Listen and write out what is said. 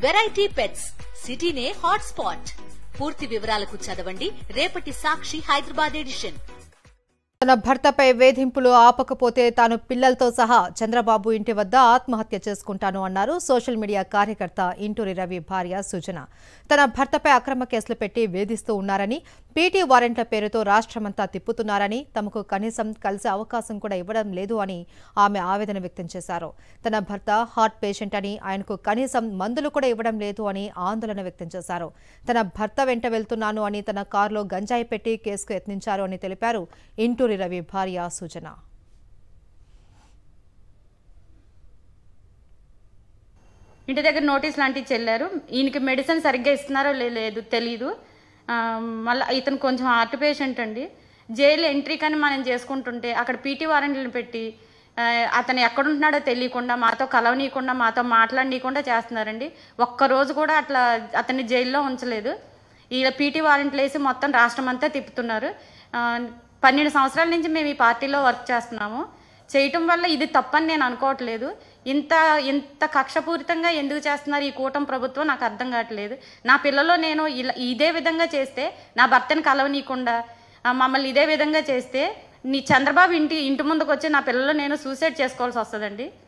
Variety pets సిటీనే hot spot. పూర్తి వివరాలకు చదవండి రేపటి సాక్షి హైదరాబాద్ ఎడిషన్. తన భర్తపై వేధింపులు ఆపకపోతే తాను పిల్లలతో సహా చంద్రబాబు ఇంటి వద్ద ఆత్మహత్య చేసుకుంటాను అన్నారు సోషల్ మీడియా కార్యకర్త ఇంటూరి రవి భార్య సుజన. తన భర్తపై అక్రమ కేసులు పెట్టి వేధిస్తూ ఉన్నారని, పీటీ వారెంట్ల పేరుతో రాష్ట్రమంతా తిప్పుతున్నారని, తమకు కనీసం కలిసే అవకాశం కూడా ఇవ్వడం లేదు అని ఆమె ఆవేదన వ్యక్తం చేశారు. తన భర్త హార్ట్ పేషెంట్ అని, ఆయనకు కనీసం మందులు కూడా ఇవ్వడం లేదు అని ఆందోళన వ్యక్తం చేశారు. తన భర్త వెంట వెళ్తున్నాను అని తన కారులో గంజాయి పెట్టి కేసుకు యత్నించారు అని తెలిపారు ఇంటూరి రవి భార్య సుజన. ఇంటి దగ్గర నోటీస్ లాంటివి చెల్లారు. ఈయనకి మెడిసిన్ సరిగ్గా ఇస్తున్నారో లేదు తెలీదు. మళ్ళీ ఇతను కొంచెం హార్ట్ పేషెంట్ అండి. జైలు ఎంట్రీ కానీ మనం చేసుకుంటుంటే అక్కడ పీటీ వారెంట్లను పెట్టి అతను ఎక్కడుంటున్నాడో తెలియకుండా, మాతో కలవనీయకుండా, మాతో మాట్లాడనీయకుండా చేస్తున్నారండి. ఒక్కరోజు కూడా అట్లా అతన్ని జైల్లో ఉంచలేదు. ఇలా పీటీ వారెంట్లు వేసి మొత్తం రాష్ట్రం అంతా తిప్పుతున్నారు. 12 సంవత్సరాల నుంచి మేము ఈ పార్టీలో వర్క్ చేస్తున్నాము. చేయటం వల్ల ఇది తప్పని నేను అనుకోవట్లేదు. ఇంత కక్షపూరితంగా ఎందుకు చేస్తున్నారు ఈ కూటమి ప్రభుత్వం నాకు అర్థం కావట్లేదు. నా పిల్లలు నేను ఇదే విధంగా చేస్తే, నా భర్తని కలవనీయకుండా మమ్మల్ని ఇదే విధంగా చేస్తే, నీ చంద్రబాబు ఇంటి ముందుకు వచ్చి నా పిల్లలు నేను సూసైడ్ చేసుకోవాల్సి వస్తుందండి.